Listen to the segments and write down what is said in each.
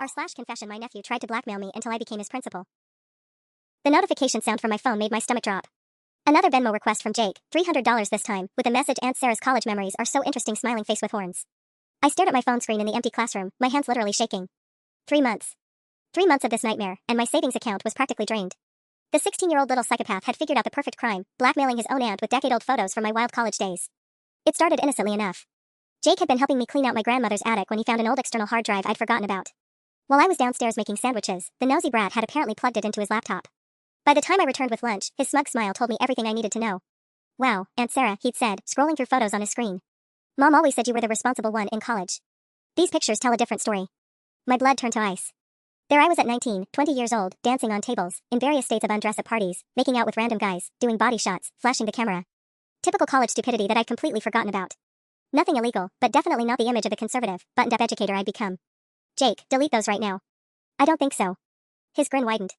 r/confession my nephew tried to blackmail me until I became his principal. The notification sound from my phone made my stomach drop. Another Venmo request from Jake, $300 this time, with a message: Aunt Sarah's college memories are so interesting, smiling face with horns. I stared at my phone screen in the empty classroom, my hands literally shaking. 3 months. 3 months of this nightmare, and my savings account was practically drained. The 16-year-old little psychopath had figured out the perfect crime, blackmailing his own aunt with decade-old photos from my wild college days. It started innocently enough. Jake had been helping me clean out my grandmother's attic when he found an old external hard drive I'd forgotten about. While I was downstairs making sandwiches, the nosy brat had apparently plugged it into his laptop. By the time I returned with lunch, his smug smile told me everything I needed to know. "Wow, Aunt Sarah," he'd said, scrolling through photos on his screen. "Mom always said you were the responsible one in college. These pictures tell a different story." My blood turned to ice. There I was at 19, 20 years old, dancing on tables, in various states of undress at parties, making out with random guys, doing body shots, flashing the camera. Typical college stupidity that I'd completely forgotten about. Nothing illegal, but definitely not the image of the conservative, buttoned-up educator I'd become. "Jake, delete those right now." "I don't think so." His grin widened.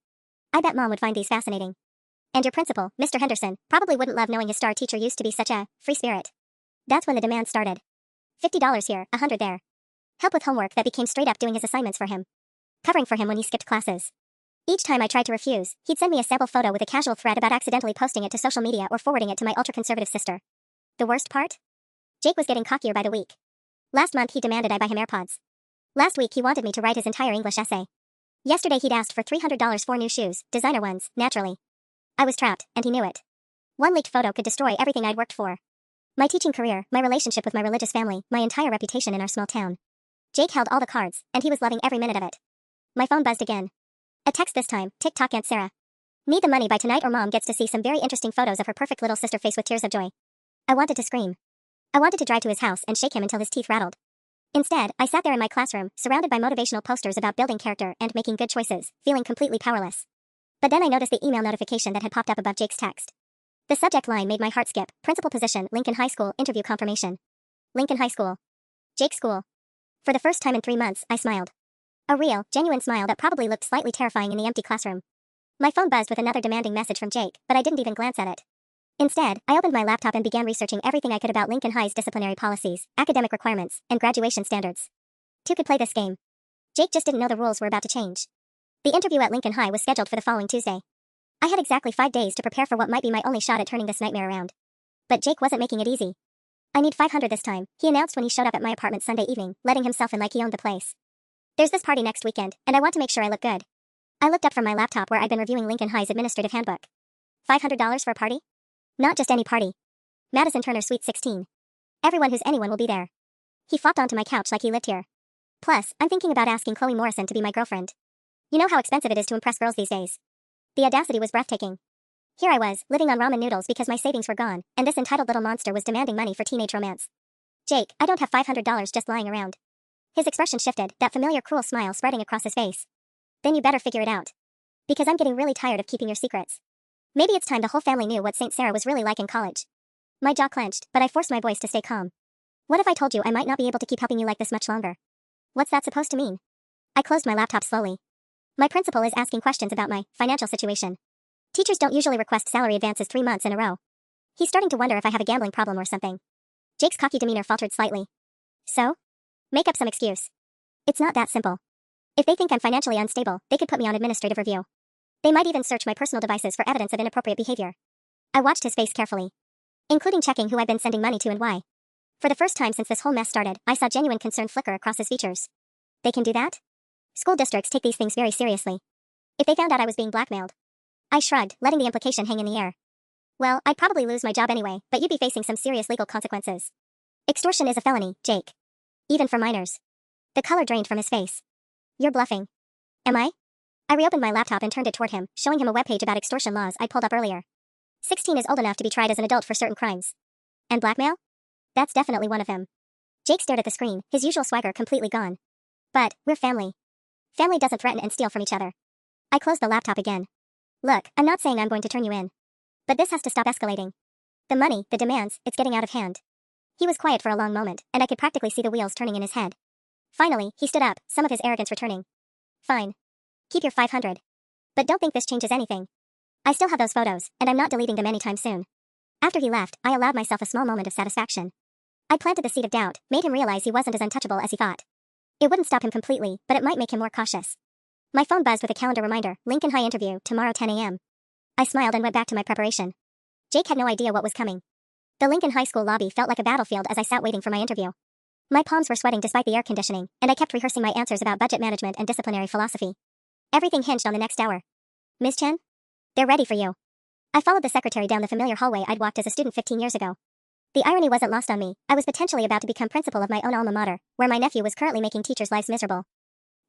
"I bet Mom would find these fascinating. And your principal, Mr. Henderson, probably wouldn't love knowing his star teacher used to be such a free spirit." That's when the demands started. $50 here, $100 there. Help with homework that became straight up doing his assignments for him. Covering for him when he skipped classes. Each time I tried to refuse, he'd send me a sample photo with a casual threat about accidentally posting it to social media or forwarding it to my ultra-conservative sister. The worst part? Jake was getting cockier by the week. Last month he demanded I buy him AirPods. Last week he wanted me to write his entire English essay. Yesterday he'd asked for $300 for new shoes, designer ones, naturally. I was trapped, and he knew it. One leaked photo could destroy everything I'd worked for. My teaching career, my relationship with my religious family, my entire reputation in our small town. Jake held all the cards, and he was loving every minute of it. My phone buzzed again. A text this time: "TikTok Aunt Sarah. Need the money by tonight or Mom gets to see some very interesting photos of her perfect little sister face with tears of joy." I wanted to scream. I wanted to drive to his house and shake him until his teeth rattled. Instead, I sat there in my classroom, surrounded by motivational posters about building character and making good choices, feeling completely powerless. But then I noticed the email notification that had popped up above Jake's text. The subject line made my heart skip: "Principal position, Lincoln High School, interview confirmation." Lincoln High School. Jake's school. For the first time in 3 months, I smiled. A real, genuine smile that probably looked slightly terrifying in the empty classroom. My phone buzzed with another demanding message from Jake, but I didn't even glance at it. Instead, I opened my laptop and began researching everything I could about Lincoln High's disciplinary policies, academic requirements, and graduation standards. Two could play this game. Jake just didn't know the rules were about to change. The interview at Lincoln High was scheduled for the following Tuesday. I had exactly 5 days to prepare for what might be my only shot at turning this nightmare around. But Jake wasn't making it easy. "I need $500 this time," he announced when he showed up at my apartment Sunday evening, letting himself in like he owned the place. "There's this party next weekend, and I want to make sure I look good." I looked up from my laptop where I'd been reviewing Lincoln High's administrative handbook. $500 for a party? Not just any party. Madison Turner Suite 16. Everyone who's anyone will be there. He flopped onto my couch like he lived here. Plus, I'm thinking about asking Chloe Morrison to be my girlfriend. You know how expensive it is to impress girls these days. The audacity was breathtaking. Here I was, living on ramen noodles because my savings were gone, and this entitled little monster was demanding money for teenage romance. "Jake, I don't have $500 just lying around." His expression shifted, that familiar cruel smile spreading across his face. "Then you better figure it out. Because I'm getting really tired of keeping your secrets. Maybe it's time the whole family knew what St. Sarah was really like in college." My jaw clenched, but I forced my voice to stay calm. "What if I told you I might not be able to keep helping you like this much longer? What's that supposed to mean?" I closed my laptop slowly. "My principal is asking questions about my financial situation. Teachers don't usually request salary advances 3 months in a row. He's starting to wonder if I have a gambling problem or something." Jake's cocky demeanor faltered slightly. "So? Make up some excuse. It's not that simple. If they think I'm financially unstable, they could put me on administrative review. They might even search my personal devices for evidence of inappropriate behavior." I watched his face carefully, including checking who I'd been sending money to and why. For the first time since this whole mess started, I saw genuine concern flicker across his features. They can do that? School districts take these things very seriously. If they found out I was being blackmailed. I shrugged, letting the implication hang in the air. "Well, I'd probably lose my job anyway, but you'd be facing some serious legal consequences. Extortion is a felony, Jake. Even for minors." The color drained from his face. "You're bluffing." "Am I?" I reopened my laptop and turned it toward him, showing him a webpage about extortion laws I'd pulled up earlier. 16 is old enough to be tried as an adult for certain crimes. And blackmail? That's definitely one of them. Jake stared at the screen, his usual swagger completely gone. "But, we're family. Family doesn't threaten and steal from each other." I closed the laptop again. "Look, I'm not saying I'm going to turn you in. But this has to stop escalating. The money, the demands, it's getting out of hand." He was quiet for a long moment, and I could practically see the wheels turning in his head. Finally, he stood up, some of his arrogance returning. "Fine. Keep your 500. But don't think this changes anything. I still have those photos, and I'm not deleting them anytime soon." After he left, I allowed myself a small moment of satisfaction. I planted the seed of doubt, made him realize he wasn't as untouchable as he thought. It wouldn't stop him completely, but it might make him more cautious. My phone buzzed with a calendar reminder, Lincoln High interview, tomorrow 10 a.m. I smiled and went back to my preparation. Jake had no idea what was coming. The Lincoln High School lobby felt like a battlefield as I sat waiting for my interview. My palms were sweating despite the air conditioning, and I kept rehearsing my answers about budget management and disciplinary philosophy. Everything hinged on the next hour. Ms. Chen? They're ready for you. I followed the secretary down the familiar hallway I'd walked as a student 15 years ago. The irony wasn't lost on me. I was potentially about to become principal of my own alma mater, where my nephew was currently making teachers' lives miserable.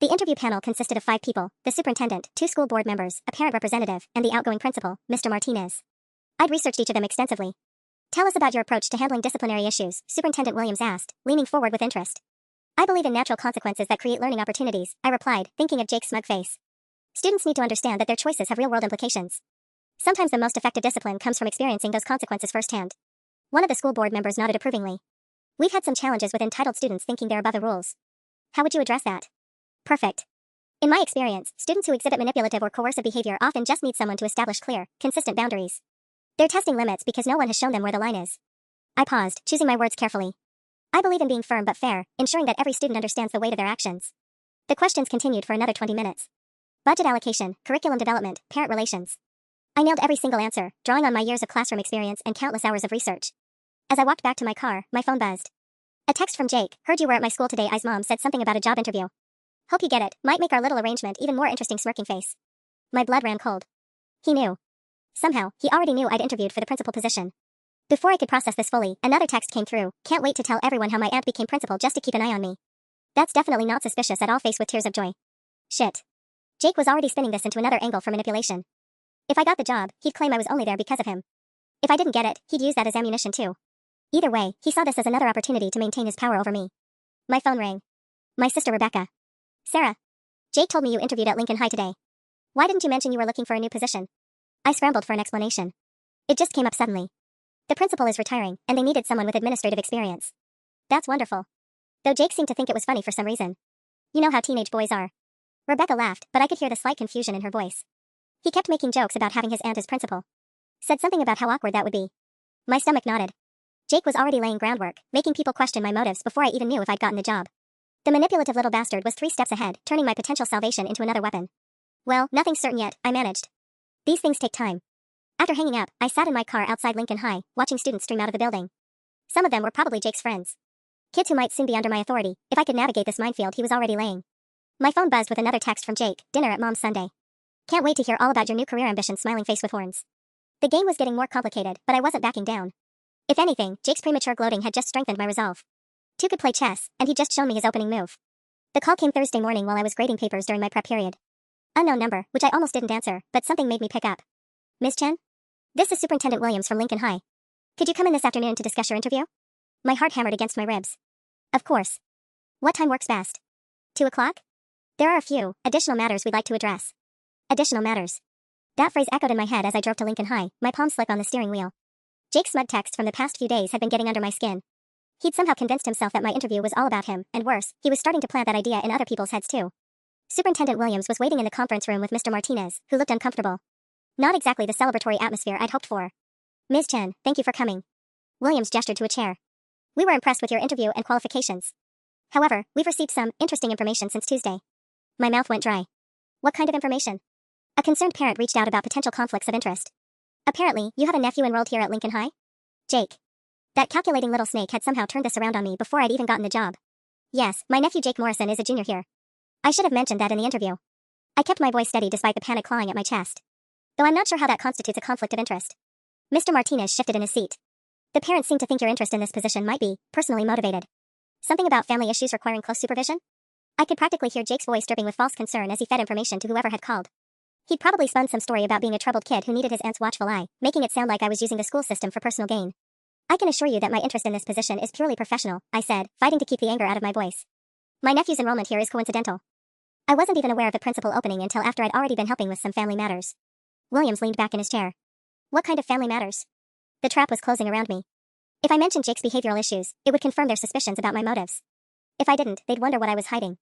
The interview panel consisted of 5 people, the superintendent, 2 school board members, a parent representative, and the outgoing principal, Mr. Martinez. I'd researched each of them extensively. Tell us about your approach to handling disciplinary issues, Superintendent Williams asked, leaning forward with interest. I believe in natural consequences that create learning opportunities, I replied, thinking of Jake's smug face. Students need to understand that their choices have real-world implications. Sometimes the most effective discipline comes from experiencing those consequences firsthand. One of the school board members nodded approvingly. We've had some challenges with entitled students thinking they're above the rules. How would you address that? Perfect. In my experience, students who exhibit manipulative or coercive behavior often just need someone to establish clear, consistent boundaries. They're testing limits because no one has shown them where the line is. I paused, choosing my words carefully. I believe in being firm but fair, ensuring that every student understands the weight of their actions. The questions continued for another 20 minutes. Budget allocation, curriculum development, parent relations. I nailed every single answer, drawing on my years of classroom experience and countless hours of research. As I walked back to my car, my phone buzzed. A text from Jake, heard you were at my school today. I's mom said something about a job interview. Hope you get it, might make our little arrangement even more interesting. Smirking face. My blood ran cold. He knew. Somehow, he already knew I'd interviewed for the principal position. Before I could process this fully, another text came through, can't wait to tell everyone how my aunt became principal just to keep an eye on me. That's definitely not suspicious at all. Face with tears of joy. Shit. Jake was already spinning this into another angle for manipulation. If I got the job, he'd claim I was only there because of him. If I didn't get it, he'd use that as ammunition too. Either way, he saw this as another opportunity to maintain his power over me. My phone rang. My sister Rebecca. Sarah. Jake told me you interviewed at Lincoln High today. Why didn't you mention you were looking for a new position? I scrambled for an explanation. It just came up suddenly. The principal is retiring, and they needed someone with administrative experience. That's wonderful. Though Jake seemed to think it was funny for some reason. You know how teenage boys are. Rebecca laughed, but I could hear the slight confusion in her voice. He kept making jokes about having his aunt as principal. Said something about how awkward that would be. My stomach nodded. Jake was already laying groundwork, making people question my motives before I even knew if I'd gotten the job. The manipulative little bastard was 3 steps ahead, turning my potential salvation into another weapon. Well, nothing's certain yet, I managed. These things take time. After hanging up, I sat in my car outside Lincoln High, watching students stream out of the building. Some of them were probably Jake's friends. Kids who might soon be under my authority. If I could navigate this minefield he was already laying. My phone buzzed with another text from Jake, dinner at Mom's Sunday. Can't wait to hear all about your new career ambition. Smiling face with horns. The game was getting more complicated, but I wasn't backing down. If anything, Jake's premature gloating had just strengthened my resolve. 2 could play chess, and he'd just shown me his opening move. The call came Thursday morning while I was grading papers during my prep period. Unknown number, which I almost didn't answer, but something made me pick up. Ms. Chen? This is Superintendent Williams from Lincoln High. Could you come in this afternoon to discuss your interview? My heart hammered against my ribs. Of course. What time works best? 2 o'clock? There are a few additional matters we'd like to address. Additional matters. That phrase echoed in my head as I drove to Lincoln High, my palms slick on the steering wheel. Jake's smug texts from the past few days had been getting under my skin. He'd somehow convinced himself that my interview was all about him, and worse, he was starting to plant that idea in other people's heads too. Superintendent Williams was waiting in the conference room with Mr. Martinez, who looked uncomfortable. Not exactly the celebratory atmosphere I'd hoped for. Ms. Chen, thank you for coming. Williams gestured to a chair. We were impressed with your interview and qualifications. However, we've received some interesting information since Tuesday. My mouth went dry. What kind of information? A concerned parent reached out about potential conflicts of interest. Apparently, you have a nephew enrolled here at Lincoln High? Jake. That calculating little snake had somehow turned this around on me before I'd even gotten the job. Yes, my nephew Jake Morrison is a junior here. I should have mentioned that in the interview. I kept my voice steady despite the panic clawing at my chest. Though I'm not sure how that constitutes a conflict of interest. Mr. Martinez shifted in his seat. The parents seem to think your interest in this position might be personally motivated. Something about family issues requiring close supervision? I could practically hear Jake's voice dripping with false concern as he fed information to whoever had called. He'd probably spun some story about being a troubled kid who needed his aunt's watchful eye, making it sound like I was using the school system for personal gain. I can assure you that my interest in this position is purely professional, I said, fighting to keep the anger out of my voice. My nephew's enrollment here is coincidental. I wasn't even aware of the principal opening until after I'd already been helping with some family matters. Williams leaned back in his chair. What kind of family matters? The trap was closing around me. If I mentioned Jake's behavioral issues, it would confirm their suspicions about my motives. If I didn't, they'd wonder what I was hiding.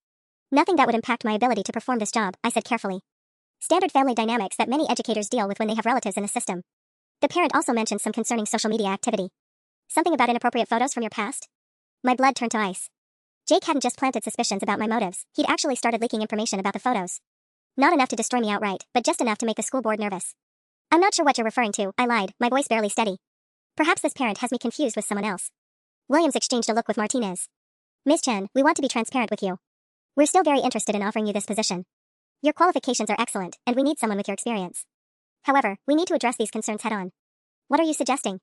Nothing that would impact my ability to perform this job, I said carefully. Standard family dynamics that many educators deal with when they have relatives in the system. The parent also mentioned some concerning social media activity. Something about inappropriate photos from your past? My blood turned to ice. Jake hadn't just planted suspicions about my motives, he'd actually started leaking information about the photos. Not enough to destroy me outright, but just enough to make the school board nervous. I'm not sure what you're referring to, I lied, my voice barely steady. Perhaps this parent has me confused with someone else. Williams exchanged a look with Martinez. Ms. Chen, we want to be transparent with you. We're still very interested in offering you this position. Your qualifications are excellent, and we need someone with your experience. However, we need to address these concerns head-on. What are you suggesting?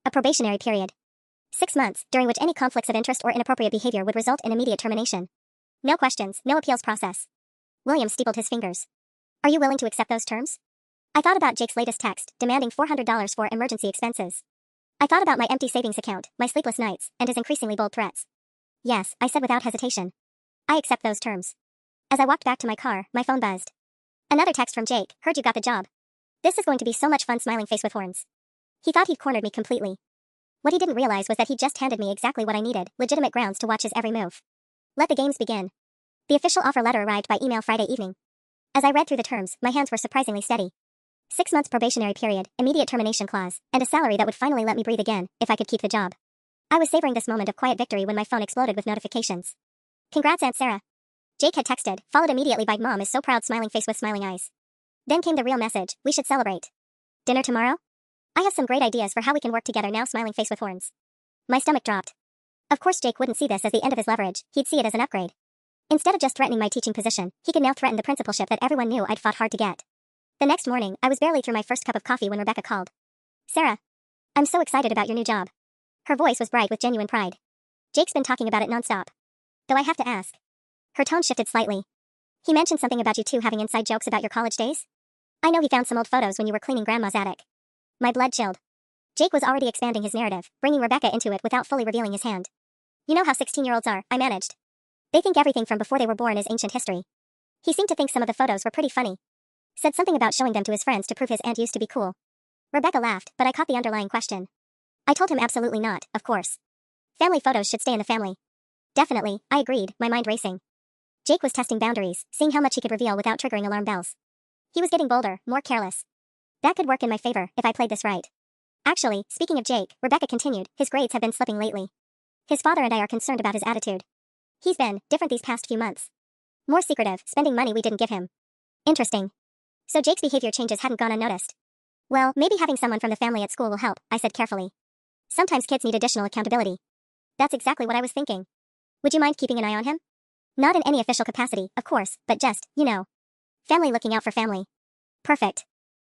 A probationary period. 6 months, during which any conflicts of interest or inappropriate behavior would result in immediate termination. No questions, no appeals process. Williams steepled his fingers. Are you willing to accept those terms? I thought about Jake's latest text, demanding $400 for emergency expenses. I thought about my empty savings account, my sleepless nights, and his increasingly bold threats. Yes, I said without hesitation. I accept those terms. As I walked back to my car, my phone buzzed. Another text from Jake, heard you got the job. This is going to be so much fun, smiling face with horns. He thought he'd cornered me completely. What he didn't realize was that he'd just handed me exactly what I needed, legitimate grounds to watch his every move. Let the games begin. The official offer letter arrived by email Friday evening. As I read through the terms, my hands were surprisingly steady. 6 months probationary period, immediate termination clause, and a salary that would finally let me breathe again, if I could keep the job. I was savoring this moment of quiet victory when my phone exploded with notifications. Congrats, Aunt Sarah. Jake had texted, followed immediately by Mom is so proud, smiling face with smiling eyes. Then came the real message, we should celebrate. Dinner tomorrow? I have some great ideas for how we can work together now, smiling face with horns. My stomach dropped. Of course Jake wouldn't see this as the end of his leverage, he'd see it as an upgrade. Instead of just threatening my teaching position, he could now threaten the principalship that everyone knew I'd fought hard to get. The next morning, I was barely through my first cup of coffee when Rebecca called. Sarah. I'm so excited about your new job. Her voice was bright with genuine pride. Jake's been talking about it nonstop. Though I have to ask. Her tone shifted slightly. He mentioned something about you two having inside jokes about your college days? I know he found some old photos when you were cleaning Grandma's attic. My blood chilled. Jake was already expanding his narrative, bringing Rebecca into it without fully revealing his hand. You know how 16-year-olds are, I managed. They think everything from before they were born is ancient history. He seemed to think some of the photos were pretty funny. Said something about showing them to his friends to prove his aunt used to be cool. Rebecca laughed, but I caught the underlying question. I told him absolutely not, of course. Family photos should stay in the family. Definitely, I agreed, my mind racing. Jake was testing boundaries, seeing how much he could reveal without triggering alarm bells. He was getting bolder, more careless. That could work in my favor, if I played this right. Actually, speaking of Jake, Rebecca continued, his grades have been slipping lately. His father and I are concerned about his attitude. He's been different these past few months. More secretive, spending money we didn't give him. Interesting. So Jake's behavior changes hadn't gone unnoticed. Well, maybe having someone from the family at school will help, I said carefully. Sometimes kids need additional accountability. That's exactly what I was thinking. Would you mind keeping an eye on him? Not in any official capacity, of course, but just, you know. Family looking out for family. Perfect.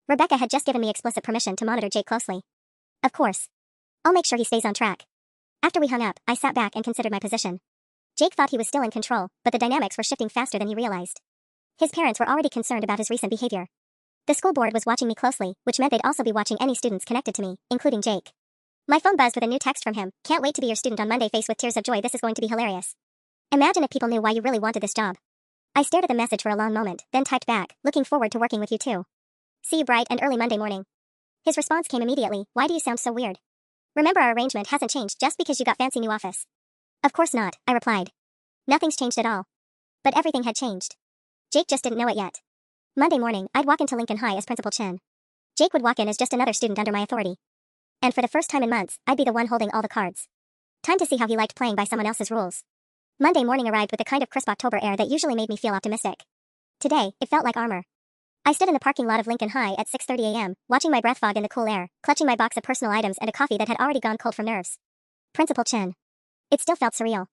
Rebecca had just given me explicit permission to monitor Jake closely. Of course. I'll make sure he stays on track. After we hung up, I sat back and considered my position. Jake thought he was still in control, but the dynamics were shifting faster than he realized. His parents were already concerned about his recent behavior. The school board was watching me closely, which meant they'd also be watching any students connected to me, including Jake. My phone buzzed with a new text from him. Can't wait to be your student on Monday, face with tears of joy. This is going to be hilarious. Imagine if people knew why you really wanted this job. I stared at the message for a long moment, then typed back, looking forward to working with you too. See you bright and early Monday morning. His response came immediately, why do you sound so weird? Remember, our arrangement hasn't changed just because you got fancy new office. Of course not, I replied. Nothing's changed at all. But everything had changed. Jake just didn't know it yet. Monday morning, I'd walk into Lincoln High as Principal Chen. Jake would walk in as just another student under my authority. And for the first time in months, I'd be the one holding all the cards. Time to see how he liked playing by someone else's rules. Monday morning arrived with the kind of crisp October air that usually made me feel optimistic. Today, it felt like armor. I stood in the parking lot of Lincoln High at 6:30 a.m., watching my breath fog in the cool air, clutching my box of personal items and a coffee that had already gone cold from nerves. Principal Chen. It still felt surreal.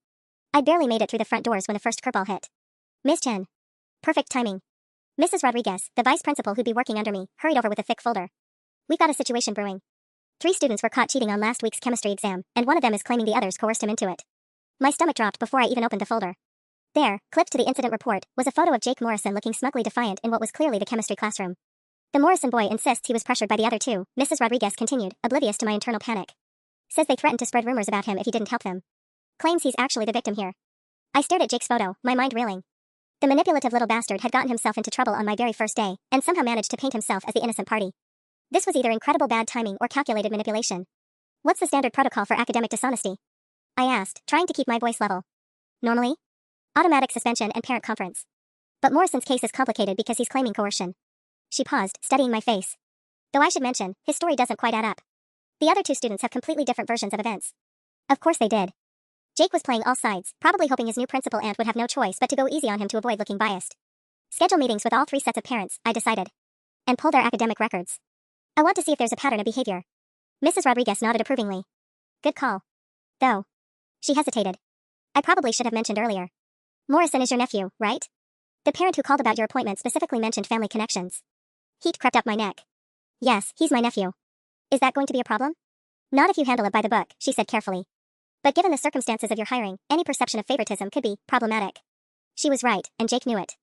I'd barely made it through the front doors when the first curveball hit. Ms. Chen. Perfect timing. Mrs. Rodriguez, the vice principal who'd be working under me, hurried over with a thick folder. We've got a situation brewing. 3 students were caught cheating on last week's chemistry exam, and one of them is claiming the others coerced him into it. My stomach dropped before I even opened the folder. There, clipped to the incident report, was a photo of Jake Morrison looking smugly defiant in what was clearly the chemistry classroom. The Morrison boy insists he was pressured by the other 2, Mrs. Rodriguez continued, oblivious to my internal panic. Says they threatened to spread rumors about him if he didn't help them. Claims he's actually the victim here. I stared at Jake's photo, my mind reeling. The manipulative little bastard had gotten himself into trouble on my very first day, and somehow managed to paint himself as the innocent party. This was either incredible bad timing or calculated manipulation. What's the standard protocol for academic dishonesty? I asked, trying to keep my voice level. Normally? Automatic suspension and parent conference. But Morrison's case is complicated because he's claiming coercion. She paused, studying my face. Though I should mention, his story doesn't quite add up. The other 2 students have completely different versions of events. Of course they did. Jake was playing all sides, probably hoping his new principal aunt would have no choice but to go easy on him to avoid looking biased. Schedule meetings with all 3 sets of parents, I decided. And pull their academic records. I want to see if there's a pattern of behavior. Mrs. Rodriguez nodded approvingly. Good call. Though. She hesitated. I probably should have mentioned earlier. Morrison is your nephew, right? The parent who called about your appointment specifically mentioned family connections. Heat crept up my neck. Yes, he's my nephew. Is that going to be a problem? Not if you handle it by the book, she said carefully. But given the circumstances of your hiring, any perception of favoritism could be problematic. She was right, and Jake knew it.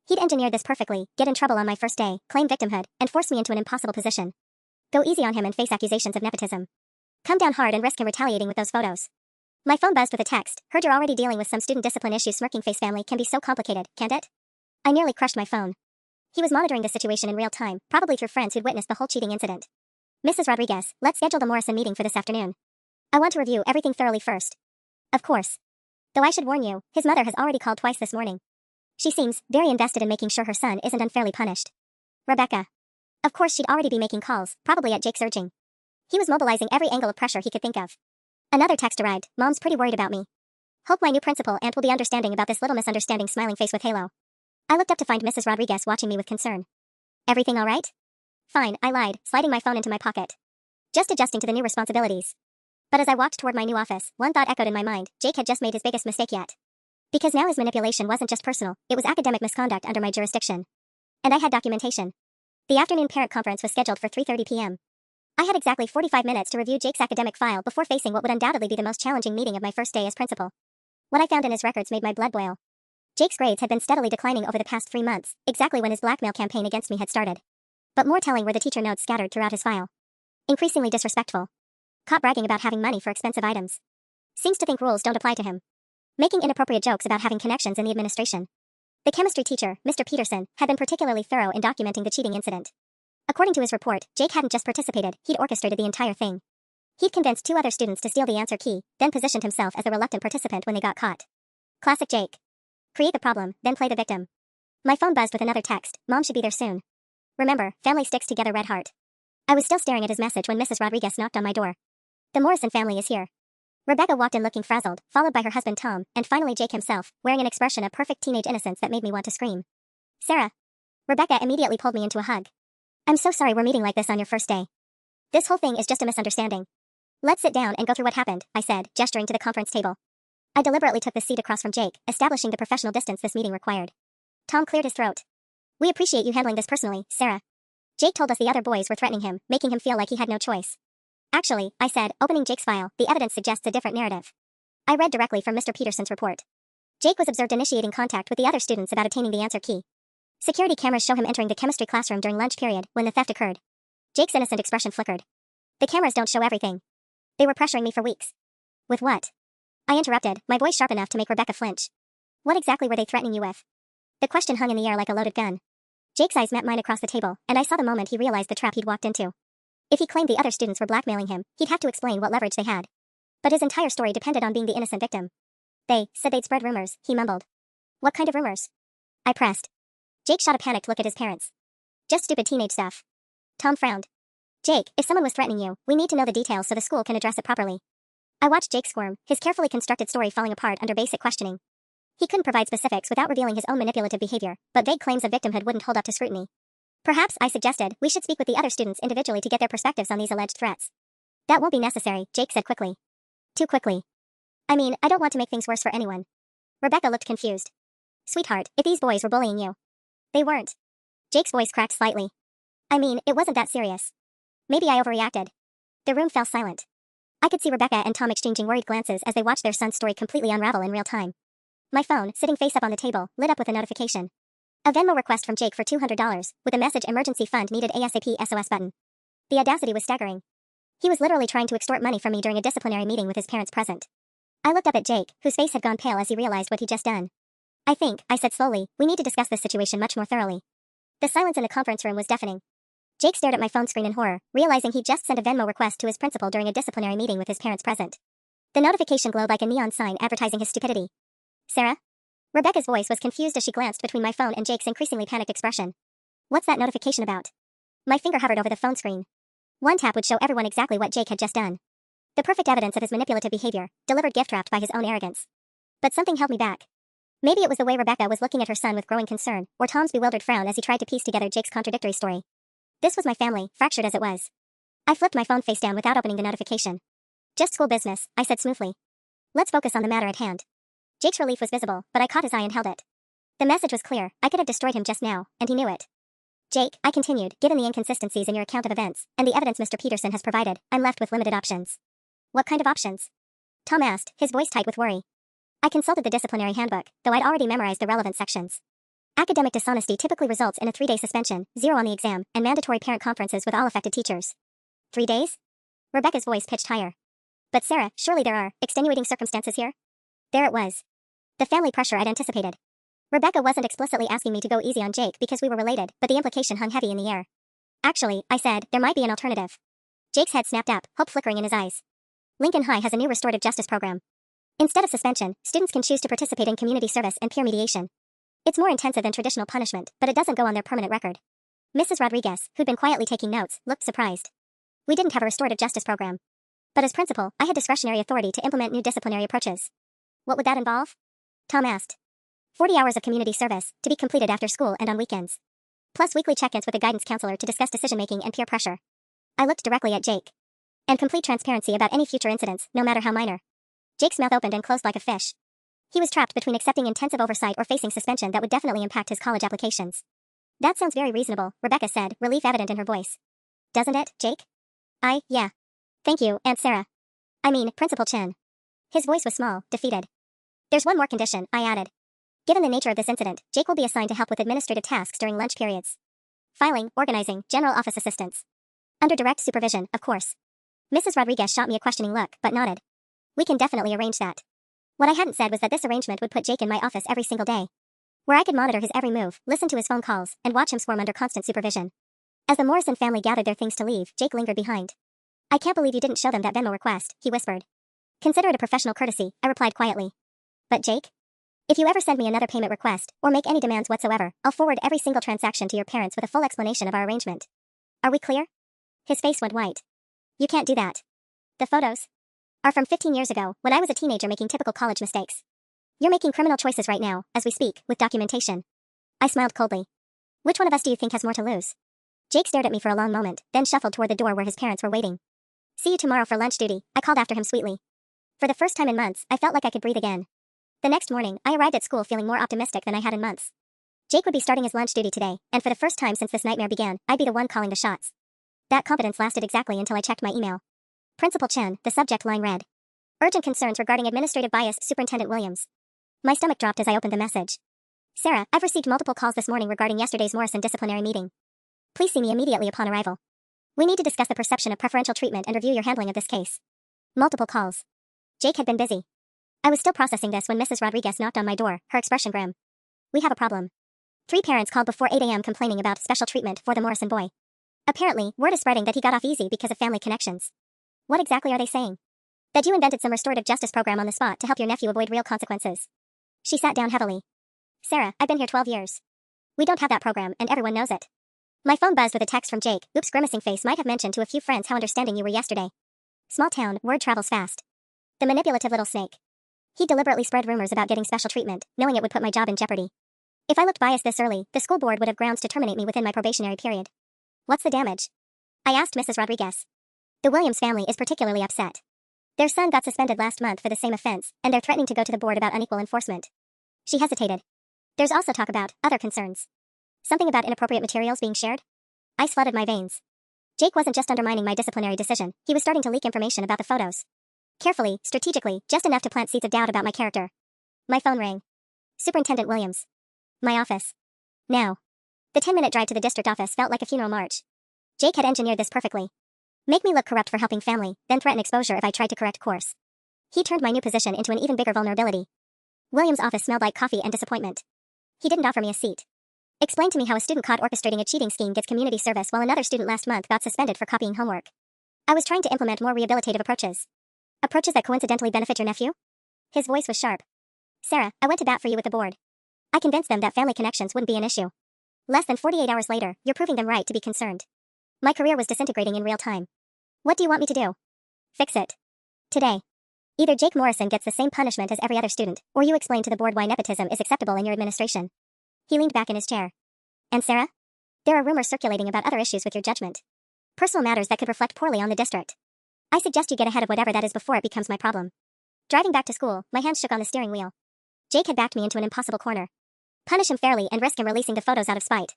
He'd engineered this perfectly, get in trouble on my first day, claim victimhood, and force me into an impossible position. Go easy on him and face accusations of nepotism. Come down hard and risk him retaliating with those photos. My phone buzzed with a text. Heard you're already dealing with some student discipline issues. Smirking face. Family can be so complicated, can't it? I nearly crushed my phone. He was monitoring the situation in real time, probably through friends who'd witnessed the whole cheating incident. Mrs. Rodriguez, let's schedule the Morrison meeting for this afternoon. I want to review everything thoroughly first. Of course. Though I should warn you, his mother has already called twice this morning. She seems very invested in making sure her son isn't unfairly punished. Rebecca. Of course she'd already be making calls, probably at Jake's urging. He was mobilizing every angle of pressure he could think of. Another text arrived. Mom's pretty worried about me. Hope my new principal aunt will be understanding about this little misunderstanding. Smiling face with halo. I looked up to find Mrs. Rodriguez watching me with concern. Everything all right? Fine, I lied, sliding my phone into my pocket. Just adjusting to the new responsibilities. But as I walked toward my new office, one thought echoed in my mind. Jake had just made his biggest mistake yet. Because now his manipulation wasn't just personal, it was academic misconduct under my jurisdiction. And I had documentation. The afternoon parent conference was scheduled for 3:30 p.m. I had exactly 45 minutes to review Jake's academic file before facing what would undoubtedly be the most challenging meeting of my first day as principal. What I found in his records made my blood boil. Jake's grades had been steadily declining over the past 3 months, exactly when his blackmail campaign against me had started. But more telling were the teacher notes scattered throughout his file. Increasingly disrespectful. Caught bragging about having money for expensive items. Seems to think rules don't apply to him. Making inappropriate jokes about having connections in the administration. The chemistry teacher, Mr. Peterson, had been particularly thorough in documenting the cheating incident. According to his report, Jake hadn't just participated, he'd orchestrated the entire thing. He'd convinced 2 other students to steal the answer key, then positioned himself as the reluctant participant when they got caught. Classic Jake. Create the problem, then play the victim. My phone buzzed with another text. Mom should be there soon. Remember, family sticks together. Red heart. I was still staring at his message when Mrs. Rodriguez knocked on my door. The Morrison family is here. Rebecca walked in looking frazzled, followed by her husband Tom, and finally Jake himself, wearing an expression of perfect teenage innocence that made me want to scream. Sarah. Rebecca immediately pulled me into a hug. I'm so sorry we're meeting like this on your first day. This whole thing is just a misunderstanding. Let's sit down and go through what happened, I said, gesturing to the conference table. I deliberately took the seat across from Jake, establishing the professional distance this meeting required. Tom cleared his throat. We appreciate you handling this personally, Sarah. Jake told us the other boys were threatening him, making him feel like he had no choice. Actually, I said, opening Jake's file, the evidence suggests a different narrative. I read directly from Mr. Peterson's report. Jake was observed initiating contact with the other students about obtaining the answer key. Security cameras show him entering the chemistry classroom during lunch period when the theft occurred. Jake's innocent expression flickered. The cameras don't show everything. They were pressuring me for weeks. With what? I interrupted, my voice sharp enough to make Rebecca flinch. What exactly were they threatening you with? The question hung in the air like a loaded gun. Jake's eyes met mine across the table, and I saw the moment he realized the trap he'd walked into. If he claimed the other students were blackmailing him, he'd have to explain what leverage they had. But his entire story depended on being the innocent victim. They said they'd spread rumors, he mumbled. What kind of rumors? I pressed. Jake shot a panicked look at his parents. Just stupid teenage stuff. Tom frowned. Jake, if someone was threatening you, we need to know the details so the school can address it properly. I watched Jake squirm, his carefully constructed story falling apart under basic questioning. He couldn't provide specifics without revealing his own manipulative behavior, but vague claims of victimhood wouldn't hold up to scrutiny. Perhaps, I suggested, we should speak with the other students individually to get their perspectives on these alleged threats. That won't be necessary, Jake said quickly. Too quickly. I mean, I don't want to make things worse for anyone. Rebecca looked confused. Sweetheart, if these boys were bullying you. They weren't. Jake's voice cracked slightly. I mean, it wasn't that serious. Maybe I overreacted. The room fell silent. I could see Rebecca and Tom exchanging worried glances as they watched their son's story completely unravel in real time. My phone, sitting face up on the table, lit up with a notification. A Venmo request from Jake for $200, with a message emergency fund needed ASAP SOS button. The audacity was staggering. He was literally trying to extort money from me during a disciplinary meeting with his parents present. I looked up at Jake, whose face had gone pale as he realized what he'd just done. I think, I said slowly, we need to discuss this situation much more thoroughly. The silence in the conference room was deafening. Jake stared at my phone screen in horror, realizing he'd just sent a Venmo request to his principal during a disciplinary meeting with his parents present. The notification glowed like a neon sign advertising his stupidity. Sarah? Rebecca's voice was confused as she glanced between my phone and Jake's increasingly panicked expression. What's that notification about? My finger hovered over the phone screen. One tap would show everyone exactly what Jake had just done. The perfect evidence of his manipulative behavior, delivered gift-wrapped by his own arrogance. But something held me back. Maybe it was the way Rebecca was looking at her son with growing concern, or Tom's bewildered frown as he tried to piece together Jake's contradictory story. This was my family, fractured as it was. I flipped my phone face down without opening the notification. Just school business, I said smoothly. Let's focus on the matter at hand. Jake's relief was visible, but I caught his eye and held it. The message was clear. I could have destroyed him just now, and he knew it. Jake, I continued, given the inconsistencies in your account of events, and the evidence Mr. Peterson has provided, I'm left with limited options. What kind of options? Tom asked, his voice tight with worry. I consulted the disciplinary handbook, though I'd already memorized the relevant sections. Academic dishonesty typically results in a 3-day suspension, 0 on the exam, and mandatory parent conferences with all affected teachers. 3 days? Rebecca's voice pitched higher. But Sarah, surely there are extenuating circumstances here? There it was. The family pressure I'd anticipated. Rebecca wasn't explicitly asking me to go easy on Jake because we were related, but the implication hung heavy in the air. Actually, I said, there might be an alternative. Jake's head snapped up, hope flickering in his eyes. Lincoln High has a new restorative justice program. Instead of suspension, students can choose to participate in community service and peer mediation. It's more intensive than traditional punishment, but it doesn't go on their permanent record. Mrs. Rodriguez, who'd been quietly taking notes, looked surprised. We didn't have a restorative justice program. But as principal, I had discretionary authority to implement new disciplinary approaches. What would that involve? Tom asked. 40 hours of community service, to be completed after school and on weekends. Plus weekly check-ins with a guidance counselor to discuss decision-making and peer pressure. I looked directly at Jake. And complete transparency about any future incidents, no matter how minor. Jake's mouth opened and closed like a fish. He was trapped between accepting intensive oversight or facing suspension that would definitely impact his college applications. That sounds very reasonable, Rebecca said, relief evident in her voice. Doesn't it, Jake? Yeah. Thank you, Aunt Sarah. I mean, Principal Chin. His voice was small, defeated. There's one more condition, I added. Given the nature of this incident, Jake will be assigned to help with administrative tasks during lunch periods. Filing, organizing, general office assistance. Under direct supervision, of course. Mrs. Rodriguez shot me a questioning look, but nodded. We can definitely arrange that. What I hadn't said was that this arrangement would put Jake in my office every single day, where I could monitor his every move, listen to his phone calls, and watch him swarm under constant supervision. As the Morrison family gathered their things to leave, Jake lingered behind. I can't believe you didn't show them that Venmo request, he whispered. Consider it a professional courtesy, I replied quietly. But Jake? If you ever send me another payment request, or make any demands whatsoever, I'll forward every single transaction to your parents with a full explanation of our arrangement. Are we clear? His face went white. You can't do that. The photos are from 15 years ago, when I was a teenager making typical college mistakes. You're making criminal choices right now, as we speak, with documentation. I smiled coldly. Which one of us do you think has more to lose? Jake stared at me for a long moment, then shuffled toward the door where his parents were waiting. See you tomorrow for lunch duty, I called after him sweetly. For the first time in months, I felt like I could breathe again. The next morning, I arrived at school feeling more optimistic than I had in months. Jake would be starting his lunch duty today, and for the first time since this nightmare began, I'd be the one calling the shots. That confidence lasted exactly until I checked my email. Principal Chen, the subject line read. Urgent concerns regarding administrative bias, Superintendent Williams. My stomach dropped as I opened the message. Sarah, I've received multiple calls this morning regarding yesterday's Morrison disciplinary meeting. Please see me immediately upon arrival. We need to discuss the perception of preferential treatment and review your handling of this case. Multiple calls. Jake had been busy. I was still processing this when Mrs. Rodriguez knocked on my door, her expression grim. We have a problem. 3 parents called before 8 a.m. complaining about special treatment for the Morrison boy. Apparently, word is spreading that he got off easy because of family connections. What exactly are they saying? That you invented some restorative justice program on the spot to help your nephew avoid real consequences. She sat down heavily. Sarah, I've been here 12 years. We don't have that program, and everyone knows it. My phone buzzed with a text from Jake. Oops, grimacing face might have mentioned to a few friends how understanding you were yesterday. Small town, word travels fast. The manipulative little snake. He deliberately spread rumors about getting special treatment, knowing it would put my job in jeopardy. If I looked biased this early, the school board would have grounds to terminate me within my probationary period. What's the damage? I asked Mrs. Rodriguez. The Williams family is particularly upset. Their son got suspended last month for the same offense, and they're threatening to go to the board about unequal enforcement. She hesitated. There's also talk about other concerns. Something about inappropriate materials being shared? Ice flooded my veins. Jake wasn't just undermining my disciplinary decision, he was starting to leak information about the photos. Carefully, strategically, just enough to plant seeds of doubt about my character. My phone rang. Superintendent Williams. My office. Now. The 10-minute drive to the district office felt like a funeral march. Jake had engineered this perfectly. Make me look corrupt for helping family, then threaten exposure if I tried to correct course. He turned my new position into an even bigger vulnerability. Williams' office smelled like coffee and disappointment. He didn't offer me a seat. Explained to me how a student caught orchestrating a cheating scheme gets community service while another student last month got suspended for copying homework. I was trying to implement more rehabilitative approaches. Approaches that coincidentally benefit your nephew? His voice was sharp. Sarah, I went to bat for you with the board. I convinced them that family connections wouldn't be an issue. Less than 48 hours later, you're proving them right to be concerned. My career was disintegrating in real time. What do you want me to do? Fix it. Today. Either Jake Morrison gets the same punishment as every other student, or you explain to the board why nepotism is acceptable in your administration. He leaned back in his chair. And Sarah? There are rumors circulating about other issues with your judgment. Personal matters that could reflect poorly on the district. I suggest you get ahead of whatever that is before it becomes my problem. Driving back to school, my hands shook on the steering wheel. Jake had backed me into an impossible corner. Punish him fairly and risk him releasing the photos out of spite.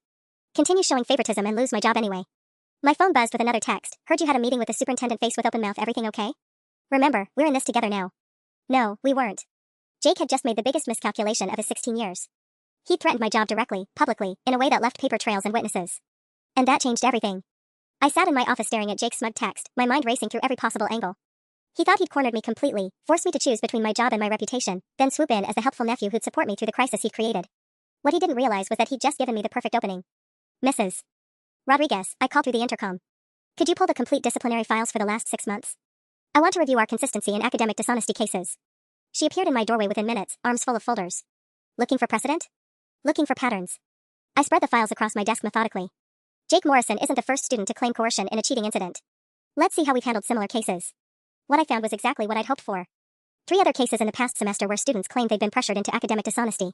Continue showing favoritism and lose my job anyway. My phone buzzed with another text. Heard you had a meeting with the superintendent face with open mouth. Everything okay? Remember, we're in this together now. No, we weren't. Jake had just made the biggest miscalculation of his 16 years. He threatened my job directly, publicly, in a way that left paper trails and witnesses. And that changed everything. I sat in my office staring at Jake's smug text, my mind racing through every possible angle. He thought he'd cornered me completely, forced me to choose between my job and my reputation, then swoop in as the helpful nephew who'd support me through the crisis he'd created. What he didn't realize was that he'd just given me the perfect opening. Mrs. Rodriguez, I called through the intercom. Could you pull the complete disciplinary files for the last 6 months? I want to review our consistency in academic dishonesty cases. She appeared in my doorway within minutes, arms full of folders. Looking for precedent? Looking for patterns. I spread the files across my desk methodically. Jake Morrison isn't the first student to claim coercion in a cheating incident. Let's see how we've handled similar cases. What I found was exactly what I'd hoped for. 3 other cases in the past semester where students claimed they'd been pressured into academic dishonesty.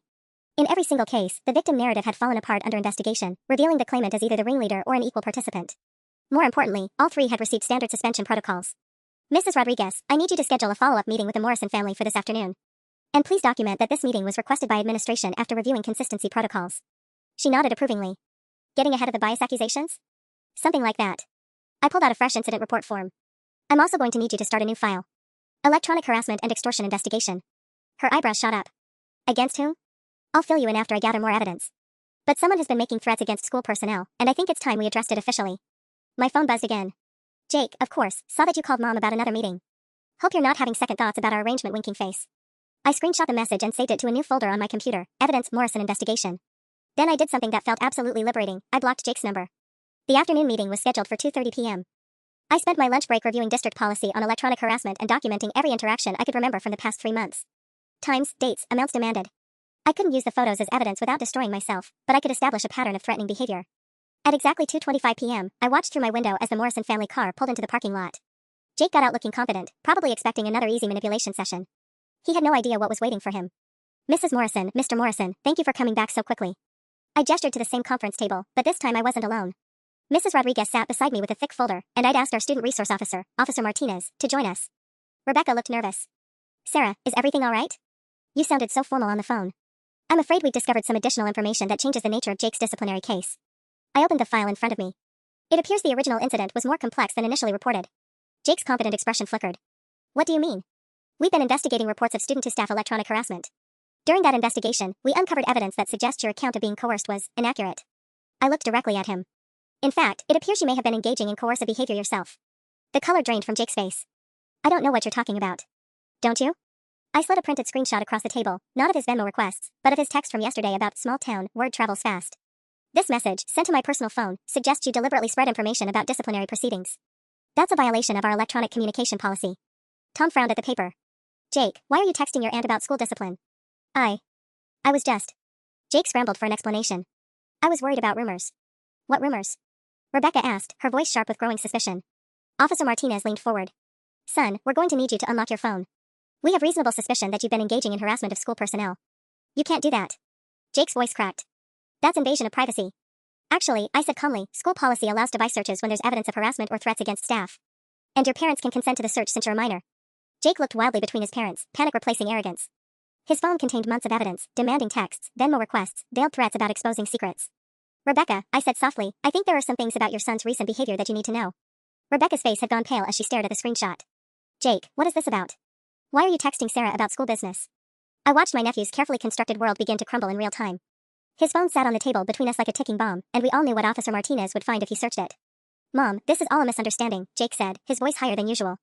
In every single case, the victim narrative had fallen apart under investigation, revealing the claimant as either the ringleader or an equal participant. More importantly, all 3 had received standard suspension protocols. Mrs. Rodriguez, I need you to schedule a follow-up meeting with the Morrison family for this afternoon. And please document that this meeting was requested by administration after reviewing consistency protocols. She nodded approvingly. Getting ahead of the bias accusations? Something like that. I pulled out a fresh incident report form. I'm also going to need you to start a new file. Electronic harassment and extortion investigation. Her eyebrows shot up. Against whom? I'll fill you in after I gather more evidence. But someone has been making threats against school personnel, and I think it's time we addressed it officially. My phone buzzed again. Jake, of course, saw that you called Mom about another meeting. Hope you're not having second thoughts about our arrangement. Winking face. I screenshot the message and saved it to a new folder on my computer, Evidence Morrison Investigation. Then I did something that felt absolutely liberating. I blocked Jake's number. The afternoon meeting was scheduled for 2:30 p.m. I spent my lunch break reviewing district policy on electronic harassment and documenting every interaction I could remember from the past 3 months. Times, dates, amounts demanded. I couldn't use the photos as evidence without destroying myself, but I could establish a pattern of threatening behavior. At exactly 2:25 p.m., I watched through my window as the Morrison family car pulled into the parking lot. Jake got out looking confident, probably expecting another easy manipulation session. He had no idea what was waiting for him. Mrs. Morrison, Mr. Morrison, thank you for coming back so quickly. I gestured to the same conference table, but this time I wasn't alone. Mrs. Rodriguez sat beside me with a thick folder, and I'd asked our student resource officer, Officer Martinez, to join us. Rebecca looked nervous. Sarah, is everything all right? You sounded so formal on the phone. I'm afraid we've discovered some additional information that changes the nature of Jake's disciplinary case. I opened the file in front of me. It appears the original incident was more complex than initially reported. Jake's confident expression flickered. What do you mean? We've been investigating reports of student-to-staff electronic harassment. During that investigation, we uncovered evidence that suggests your account of being coerced was inaccurate. I looked directly at him. In fact, it appears you may have been engaging in coercive behavior yourself. The color drained from Jake's face. I don't know what you're talking about. Don't you? I slid a printed screenshot across the table, not of his Venmo requests, but of his text from yesterday about small town, word travels fast. This message, sent to my personal phone, suggests you deliberately spread information about disciplinary proceedings. That's a violation of our electronic communication policy. Tom frowned at the paper. Jake, why are you texting your aunt about school discipline? I was just. Jake scrambled for an explanation. I was worried about rumors. What rumors? Rebecca asked, her voice sharp with growing suspicion. Officer Martinez leaned forward. Son, we're going to need you to unlock your phone. We have reasonable suspicion that you've been engaging in harassment of school personnel. You can't do that. Jake's voice cracked. That's invasion of privacy. Actually, I said calmly, school policy allows device searches when there's evidence of harassment or threats against staff. And your parents can consent to the search since you're a minor. Jake looked wildly between his parents, panic replacing arrogance. His phone contained months of evidence, demanding texts, Venmo requests, veiled threats about exposing secrets. Rebecca, I said softly, I think there are some things about your son's recent behavior that you need to know. Rebecca's face had gone pale as she stared at the screenshot. Jake, what is this about? Why are you texting Sarah about school business? I watched my nephew's carefully constructed world begin to crumble in real time. His phone sat on the table between us like a ticking bomb, and we all knew what Officer Martinez would find if he searched it. Mom, this is all a misunderstanding, Jake said, his voice higher than usual.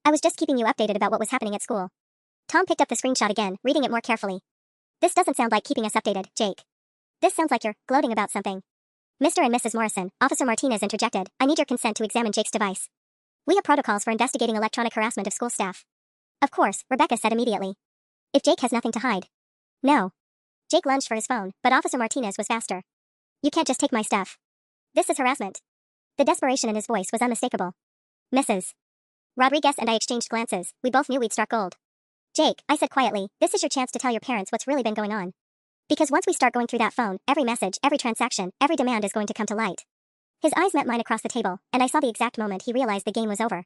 I was just keeping you updated about what was happening at school. Tom picked up the screenshot again, reading it more carefully. This doesn't sound like keeping us updated, Jake. This sounds like you're gloating about something. Mr. and Mrs. Morrison, Officer Martinez interjected, I need your consent to examine Jake's device. We have protocols for investigating electronic harassment of school staff. Of course, Rebecca said immediately. If Jake has nothing to hide. No. Jake lunged for his phone, but Officer Martinez was faster. You can't just take my stuff. This is harassment. The desperation in his voice was unmistakable. Mrs. Rodriguez and I exchanged glances. We both knew we'd struck gold. Jake, I said quietly, this is your chance to tell your parents what's really been going on. Because once we start going through that phone, every message, every transaction, every demand is going to come to light. His eyes met mine across the table, and I saw the exact moment he realized the game was over.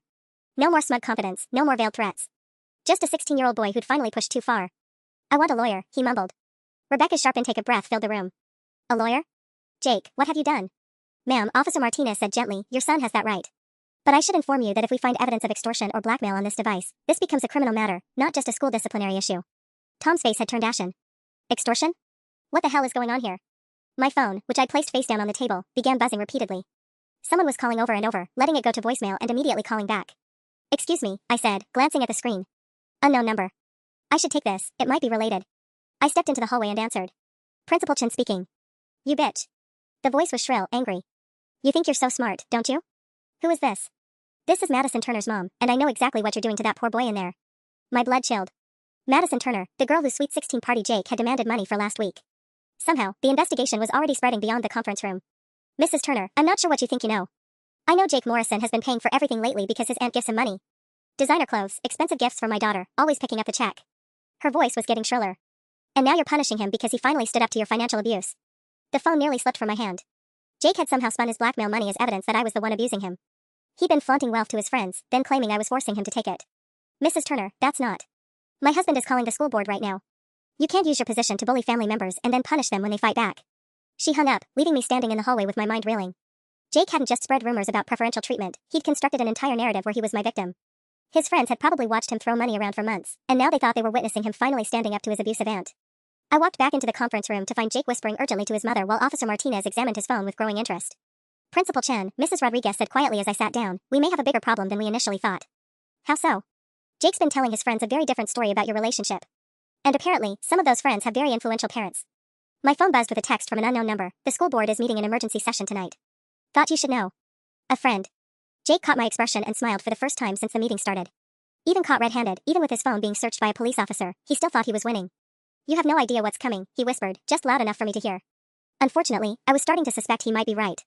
No more smug confidence, no more veiled threats. Just a 16-year-old boy who'd finally pushed too far. I want a lawyer, he mumbled. Rebecca's sharp intake of breath filled the room. A lawyer? Jake, what have you done? Ma'am, Officer Martinez said gently, your son has that right. But I should inform you that if we find evidence of extortion or blackmail on this device, this becomes a criminal matter, not just a school disciplinary issue. Tom's face had turned ashen. Extortion? What the hell is going on here? My phone, which I'd placed face down on the table, began buzzing repeatedly. Someone was calling over and over, letting it go to voicemail and immediately calling back. Excuse me, I said, glancing at the screen. Unknown number. I should take this, it might be related. I stepped into the hallway and answered. Principal Chen speaking. You bitch. The voice was shrill, angry. You think you're so smart, don't you? Who is this? This is Madison Turner's mom, and I know exactly what you're doing to that poor boy in there. My blood chilled. Madison Turner, the girl whose sweet 16 party Jake had demanded money for last week. Somehow, the investigation was already spreading beyond the conference room. Mrs. Turner, I'm not sure what you think you know. I know Jake Morrison has been paying for everything lately because his aunt gives him money. Designer clothes, expensive gifts for my daughter, always picking up the check. Her voice was getting shriller. And now you're punishing him because he finally stood up to your financial abuse. The phone nearly slipped from my hand. Jake had somehow spun his blackmail money as evidence that I was the one abusing him. He'd been flaunting wealth to his friends, then claiming I was forcing him to take it. Mrs. Turner, that's not. My husband is calling the school board right now. You can't use your position to bully family members and then punish them when they fight back. She hung up, leaving me standing in the hallway with my mind reeling. Jake hadn't just spread rumors about preferential treatment, he'd constructed an entire narrative where he was my victim. His friends had probably watched him throw money around for months, and now they thought they were witnessing him finally standing up to his abusive aunt. I walked back into the conference room to find Jake whispering urgently to his mother while Officer Martinez examined his phone with growing interest. Principal Chen, Mrs. Rodriguez said quietly as I sat down, we may have a bigger problem than we initially thought. How so? Jake's been telling his friends a very different story about your relationship. And apparently, some of those friends have very influential parents. My phone buzzed with a text from an unknown number. The school board is meeting an emergency session tonight. Thought you should know. A friend. Jake caught my expression and smiled for the first time since the meeting started. Even caught red-handed, even with his phone being searched by a police officer, he still thought he was winning. You have no idea what's coming, he whispered, just loud enough for me to hear. Unfortunately, I was starting to suspect he might be right.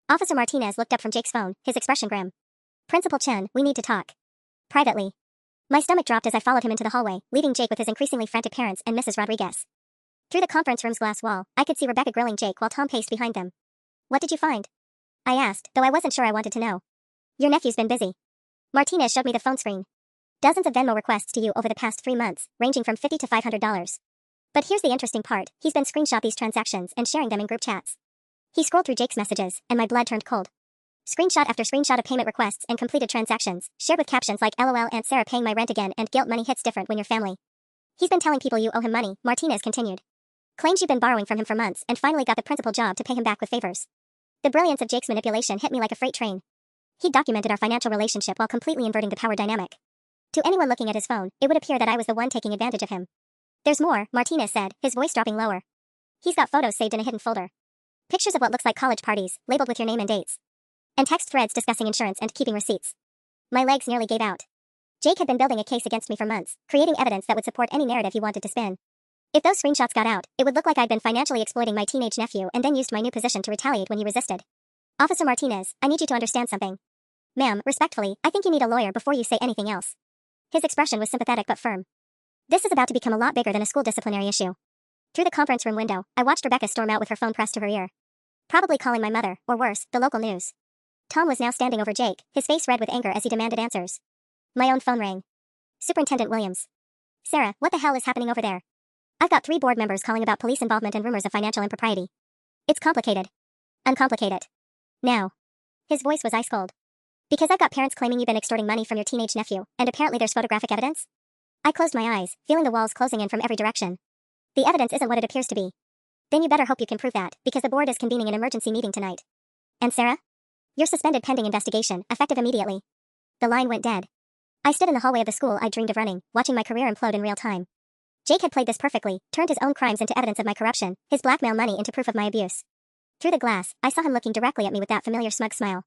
Officer Martinez looked up from Jake's phone, his expression grim. Principal Chen, we need to talk. Privately. My stomach dropped as I followed him into the hallway, leaving Jake with his increasingly frantic parents and Mrs. Rodriguez. Through the conference room's glass wall, I could see Rebecca grilling Jake while Tom paced behind them. What did you find? I asked, though I wasn't sure I wanted to know. Your nephew's been busy. Martinez showed me the phone screen. Dozens of Venmo requests to you over the past 3 months, ranging from $50 to $500. But here's the interesting part, he's been screenshot these transactions and sharing them in group chats. He scrolled through Jake's messages, and my blood turned cold. Screenshot after screenshot of payment requests and completed transactions, shared with captions like LOL Aunt Sarah paying my rent again and guilt money hits different when you're family. He's been telling people you owe him money, Martinez continued. Claims you've been borrowing from him for months and finally got the principal job to pay him back with favors. The brilliance of Jake's manipulation hit me like a freight train. He documented our financial relationship while completely inverting the power dynamic. To anyone looking at his phone, it would appear that I was the one taking advantage of him. There's more, Martinez said, his voice dropping lower. He's got photos saved in a hidden folder. Pictures of what looks like college parties, labeled with your name and dates. And text threads discussing insurance and keeping receipts. My legs nearly gave out. Jake had been building a case against me for months, creating evidence that would support any narrative he wanted to spin. If those screenshots got out, it would look like I'd been financially exploiting my teenage nephew and then used my new position to retaliate when he resisted. Officer Martinez, I need you to understand something. Ma'am, respectfully, I think you need a lawyer before you say anything else. His expression was sympathetic but firm. This is about to become a lot bigger than a school disciplinary issue. Through the conference room window, I watched Rebecca storm out with her phone pressed to her ear. Probably calling my mother, or worse, the local news. Tom was now standing over Jake, his face red with anger as he demanded answers. My own phone rang. Superintendent Williams. Sarah, what the hell is happening over there? I've got 3 board members calling about police involvement and rumors of financial impropriety. It's complicated. Uncomplicate it. Now. His voice was ice cold. Because I've got parents claiming you've been extorting money from your teenage nephew, and apparently there's photographic evidence? I closed my eyes, feeling the walls closing in from every direction. The evidence isn't what it appears to be. Then you better hope you can prove that, because the board is convening an emergency meeting tonight. And Sarah? You're suspended pending investigation, effective immediately. The line went dead. I stood in the hallway of the school I'd dreamed of running, watching my career implode in real time. Jake had played this perfectly, turned his own crimes into evidence of my corruption, his blackmail money into proof of my abuse. Through the glass, I saw him looking directly at me with that familiar smug smile.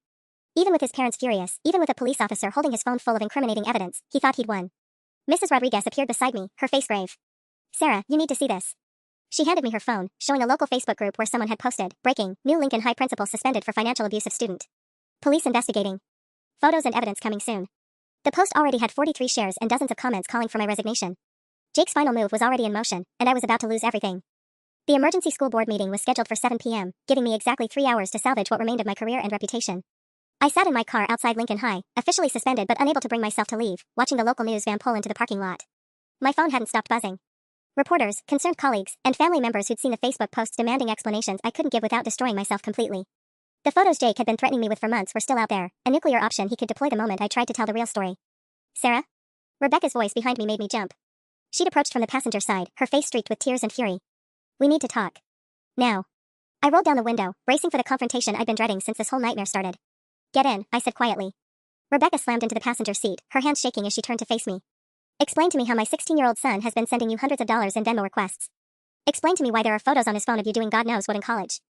Even with his parents furious, even with a police officer holding his phone full of incriminating evidence, he thought he'd won. Mrs. Rodriguez appeared beside me, her face grave. Sarah, you need to see this. She handed me her phone, showing a local Facebook group where someone had posted, breaking, new Lincoln High principal suspended for financial abuse of student. Police investigating. Photos and evidence coming soon. The post already had 43 shares and dozens of comments calling for my resignation. Jake's final move was already in motion, and I was about to lose everything. The emergency school board meeting was scheduled for 7 p.m., giving me exactly 3 hours to salvage what remained of my career and reputation. I sat in my car outside Lincoln High, officially suspended but unable to bring myself to leave, watching the local news van pull into the parking lot. My phone hadn't stopped buzzing. Reporters, concerned colleagues, and family members who'd seen the Facebook posts demanding explanations I couldn't give without destroying myself completely. The photos Jake had been threatening me with for months were still out there, a nuclear option he could deploy the moment I tried to tell the real story. Sarah? Rebecca's voice behind me made me jump. She'd approached from the passenger side, her face streaked with tears and fury. We need to talk. Now. I rolled down the window, bracing for the confrontation I'd been dreading since this whole nightmare started. Get in, I said quietly. Rebecca slammed into the passenger seat, her hands shaking as she turned to face me. Explain to me how my 16-year-old son has been sending you hundreds of dollars in Venmo requests. Explain to me why there are photos on his phone of you doing God knows what in college.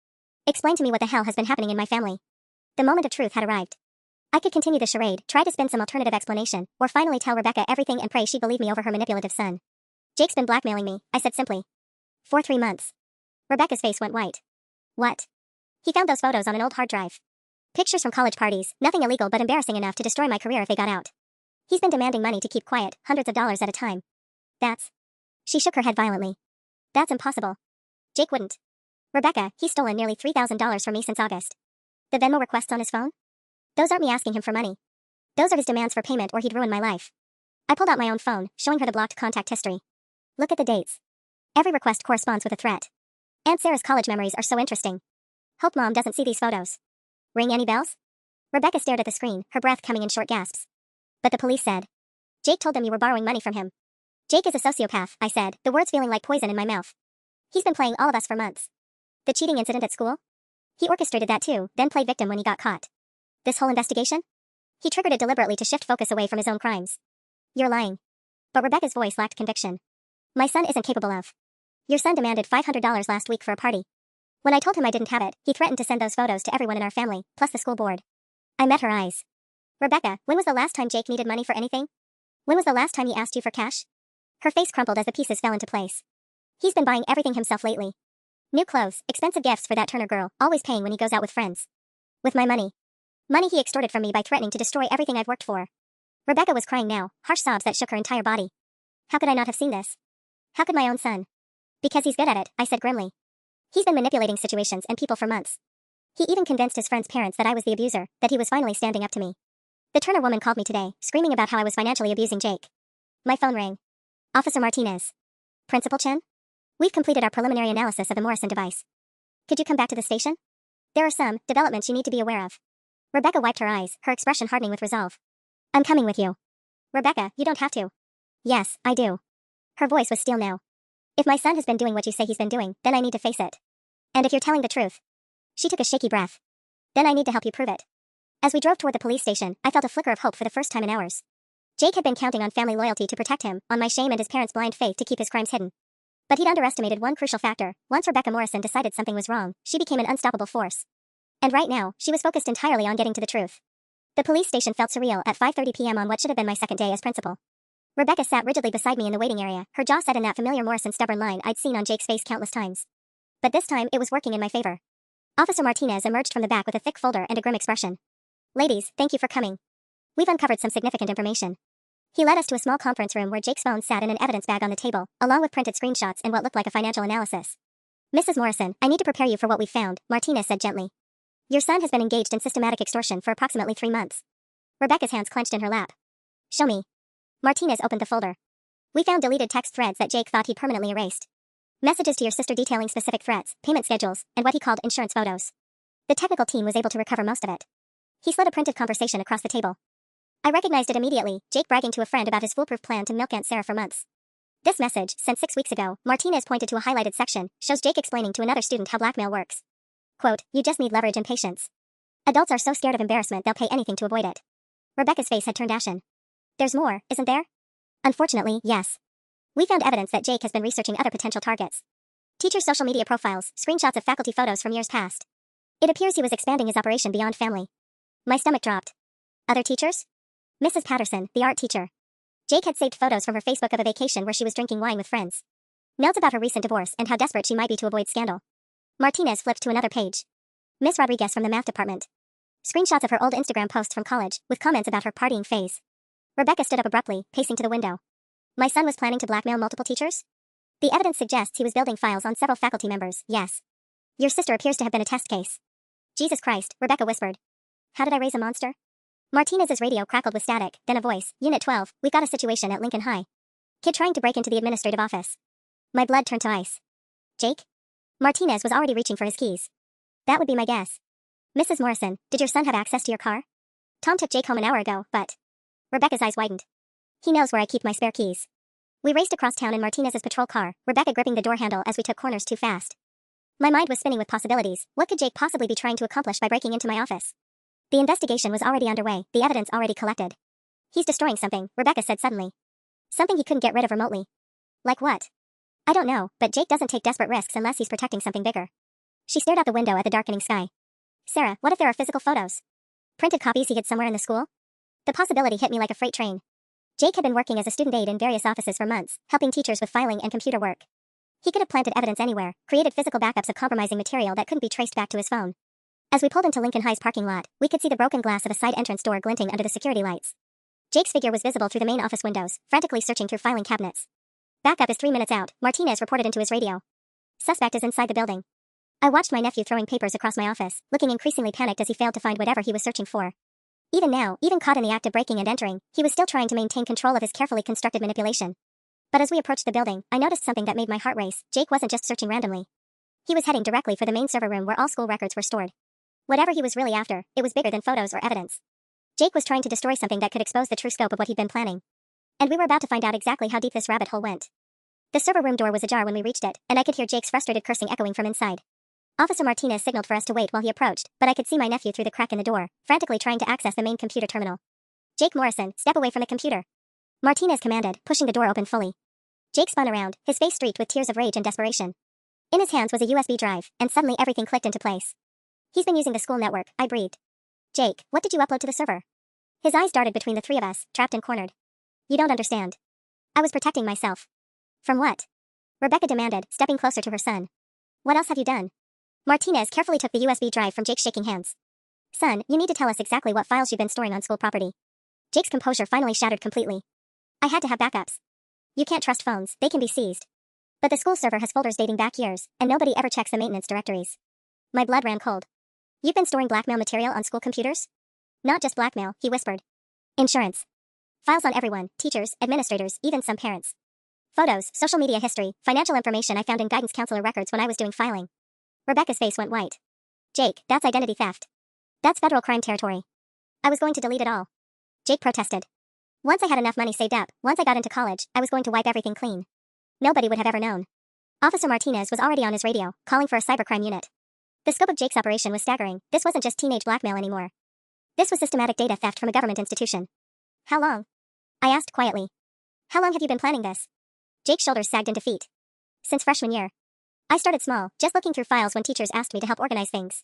Explain to me what the hell has been happening in my family. The moment of truth had arrived. I could continue the charade, try to spin some alternative explanation, or finally tell Rebecca everything and pray she'd believe me over her manipulative son. Jake's been blackmailing me, I said simply. For 3 months. Rebecca's face went white. What? He found those photos on an old hard drive. Pictures from college parties, nothing illegal but embarrassing enough to destroy my career if they got out. He's been demanding money to keep quiet, hundreds of dollars at a time. That's... She shook her head violently. That's impossible. Jake wouldn't. Rebecca, he's stolen nearly $3,000 from me since August. The Venmo requests on his phone? Those aren't me asking him for money. Those are his demands for payment or he'd ruin my life. I pulled out my own phone, showing her the blocked contact history. Look at the dates. Every request corresponds with a threat. Aunt Sarah's college memories are so interesting. Hope Mom doesn't see these photos. Ring any bells? Rebecca stared at the screen, her breath coming in short gasps. But the police said. Jake told them you were borrowing money from him. Jake is a sociopath, I said, the words feeling like poison in my mouth. He's been playing all of us for months. The cheating incident at school? He orchestrated that too, then played victim when he got caught. This whole investigation? He triggered it deliberately to shift focus away from his own crimes. You're lying. But Rebecca's voice lacked conviction. My son isn't capable of. Your son demanded $500 last week for a party. When I told him I didn't have it, he threatened to send those photos to everyone in our family, plus the school board. I met her eyes. Rebecca, when was the last time Jake needed money for anything? When was the last time he asked you for cash? Her face crumpled as the pieces fell into place. He's been buying everything himself lately. New clothes, expensive gifts for that Turner girl, always paying when he goes out with friends. With my money. Money he extorted from me by threatening to destroy everything I've worked for. Rebecca was crying now, harsh sobs that shook her entire body. How could I not have seen this? How could my own son? Because he's good at it, I said grimly. He's been manipulating situations and people for months. He even convinced his friend's parents that I was the abuser, that he was finally standing up to me. The Turner woman called me today, screaming about how I was financially abusing Jake. My phone rang. Officer Martinez. Principal Chen? We've completed our preliminary analysis of the Morrison device. Could you come back to the station? There are some developments you need to be aware of. Rebecca wiped her eyes, her expression hardening with resolve. I'm coming with you. Rebecca, you don't have to. Yes, I do. Her voice was steel now. If my son has been doing what you say he's been doing, then I need to face it. And if you're telling the truth. She took a shaky breath. Then I need to help you prove it. As we drove toward the police station, I felt a flicker of hope for the first time in hours. Jake had been counting on family loyalty to protect him, on my shame and his parents' blind faith to keep his crimes hidden. But he'd underestimated one crucial factor. Once Rebecca Morrison decided something was wrong, she became an unstoppable force. And right now, she was focused entirely on getting to the truth. The police station felt surreal at 5:30 p.m. on what should have been my second day as principal. Rebecca sat rigidly beside me in the waiting area, her jaw set in that familiar Morrison stubborn line I'd seen on Jake's face countless times. But this time, it was working in my favor. Officer Martinez emerged from the back with a thick folder and a grim expression. Ladies, thank you for coming. We've uncovered some significant information. He led us to a small conference room where Jake's phone sat in an evidence bag on the table, along with printed screenshots and what looked like a financial analysis. Mrs. Morrison, I need to prepare you for what we've found, Martinez said gently. Your son has been engaged in systematic extortion for approximately 3 months. Rebecca's hands clenched in her lap. Show me. Martinez opened the folder. We found deleted text threads that Jake thought he'd permanently erased. Messages to your sister detailing specific threats, payment schedules, and what he called insurance photos. The technical team was able to recover most of it. He slid a printed conversation across the table. I recognized it immediately, Jake bragging to a friend about his foolproof plan to milk Aunt Sarah for months. This message, sent 6 weeks ago, Martinez pointed to a highlighted section, shows Jake explaining to another student how blackmail works. Quote, you just need leverage and patience. Adults are so scared of embarrassment they'll pay anything to avoid it. Rebecca's face had turned ashen. There's more, isn't there? Unfortunately, yes. We found evidence that Jake has been researching other potential targets. Teachers' social media profiles, screenshots of faculty photos from years past. It appears he was expanding his operation beyond family. My stomach dropped. Other teachers? Mrs. Patterson, the art teacher. Jake had saved photos from her Facebook of a vacation where she was drinking wine with friends. Notes about her recent divorce and how desperate she might be to avoid scandal. Martinez flipped to another page. Miss Rodriguez from the math department. Screenshots of her old Instagram posts from college, with comments about her partying phase. Rebecca stood up abruptly, pacing to the window. My son was planning to blackmail multiple teachers? The evidence suggests he was building files on several faculty members, yes. Your sister appears to have been a test case. Jesus Christ, Rebecca whispered. How did I raise a monster? Martinez's radio crackled with static, then a voice. Unit 12, we've got a situation at Lincoln High. Kid trying to break into the administrative office. My blood turned to ice. Jake? Martinez was already reaching for his keys. That would be my guess. Mrs. Morrison, did your son have access to your car? Tom took Jake home an hour ago, but... Rebecca's eyes widened. He knows where I keep my spare keys. We raced across town in Martinez's patrol car, Rebecca gripping the door handle as we took corners too fast. My mind was spinning with possibilities. What could Jake possibly be trying to accomplish by breaking into my office? The investigation was already underway, the evidence already collected. He's destroying something, Rebecca said suddenly. Something he couldn't get rid of remotely. Like what? I don't know, but Jake doesn't take desperate risks unless he's protecting something bigger. She stared out the window at the darkening sky. Sarah, what if there are physical photos? Printed copies he hid somewhere in the school? The possibility hit me like a freight train. Jake had been working as a student aide in various offices for months, helping teachers with filing and computer work. He could have planted evidence anywhere, created physical backups of compromising material that couldn't be traced back to his phone. As we pulled into Lincoln High's parking lot, we could see the broken glass of a side entrance door glinting under the security lights. Jake's figure was visible through the main office windows, frantically searching through filing cabinets. Backup is 3 minutes out, Martinez reported into his radio. Suspect is inside the building. I watched my nephew throwing papers across my office, looking increasingly panicked as he failed to find whatever he was searching for. Even now, even caught in the act of breaking and entering, he was still trying to maintain control of his carefully constructed manipulation. But as we approached the building, I noticed something that made my heart race. Jake wasn't just searching randomly. He was heading directly for the main server room where all school records were stored. Whatever he was really after, it was bigger than photos or evidence. Jake was trying to destroy something that could expose the true scope of what he'd been planning. And we were about to find out exactly how deep this rabbit hole went. The server room door was ajar when we reached it, and I could hear Jake's frustrated cursing echoing from inside. Officer Martinez signaled for us to wait while he approached, but I could see my nephew through the crack in the door, frantically trying to access the main computer terminal. Jake Morrison, step away from the computer. Martinez commanded, pushing the door open fully. Jake spun around, his face streaked with tears of rage and desperation. In his hands was a USB drive, and suddenly everything clicked into place. He's been using the school network, I breathed. Jake, what did you upload to the server? His eyes darted between the three of us, trapped and cornered. You don't understand. I was protecting myself. From what? Rebecca demanded, stepping closer to her son. What else have you done? Martinez carefully took the USB drive from Jake's shaking hands. Son, you need to tell us exactly what files you've been storing on school property. Jake's composure finally shattered completely. I had to have backups. You can't trust phones, they can be seized. But the school server has folders dating back years, and nobody ever checks the maintenance directories. My blood ran cold. You've been storing blackmail material on school computers? Not just blackmail, he whispered. Insurance. Files on everyone, teachers, administrators, even some parents. Photos, social media history, financial information I found in guidance counselor records when I was doing filing. Rebecca's face went white. Jake, that's identity theft. That's federal crime territory. I was going to delete it all. Jake protested. Once I had enough money saved up, once I got into college, I was going to wipe everything clean. Nobody would have ever known. Officer Martinez was already on his radio, calling for a cybercrime unit. The scope of Jake's operation was staggering. This wasn't just teenage blackmail anymore. This was systematic data theft from a government institution. How long? I asked quietly. How long have you been planning this? Jake's shoulders sagged into feet. Since freshman year. I started small, just looking through files when teachers asked me to help organize things.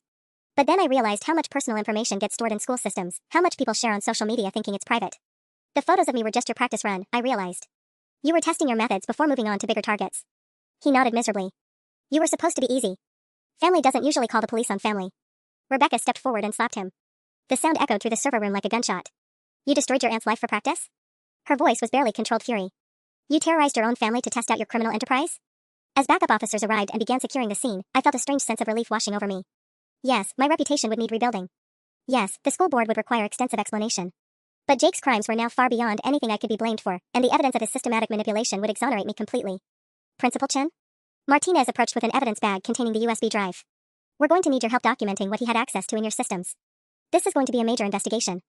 But then I realized how much personal information gets stored in school systems, how much people share on social media thinking it's private. The photos of me were just your practice run, I realized. You were testing your methods before moving on to bigger targets. He nodded miserably. You were supposed to be easy. Family doesn't usually call the police on family. Rebecca stepped forward and slapped him. The sound echoed through the server room like a gunshot. You destroyed your aunt's life for practice? Her voice was barely controlled fury. You terrorized your own family to test out your criminal enterprise? As backup officers arrived and began securing the scene, I felt a strange sense of relief washing over me. Yes, my reputation would need rebuilding. Yes, the school board would require extensive explanation. But Jake's crimes were now far beyond anything I could be blamed for, and the evidence of his systematic manipulation would exonerate me completely. Principal Chen? Martinez approached with an evidence bag containing the USB drive. We're going to need your help documenting what he had access to in your systems. This is going to be a major investigation.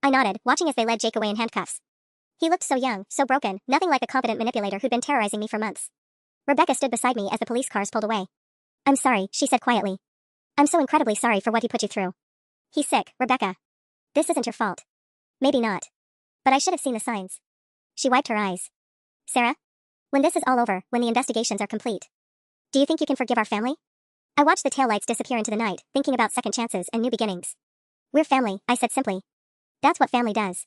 I nodded, watching as they led Jake away in handcuffs. He looked so young, so broken, nothing like a competent manipulator who'd been terrorizing me for months. Rebecca stood beside me as the police cars pulled away. I'm sorry, she said quietly. I'm so incredibly sorry for what he put you through. He's sick, Rebecca. This isn't your fault. Maybe not. But I should have seen the signs. She wiped her eyes. Sarah? When this is all over, when the investigations are complete, do you think you can forgive our family? I watched the taillights disappear into the night, thinking about second chances and new beginnings. We're family, I said simply. That's what family does.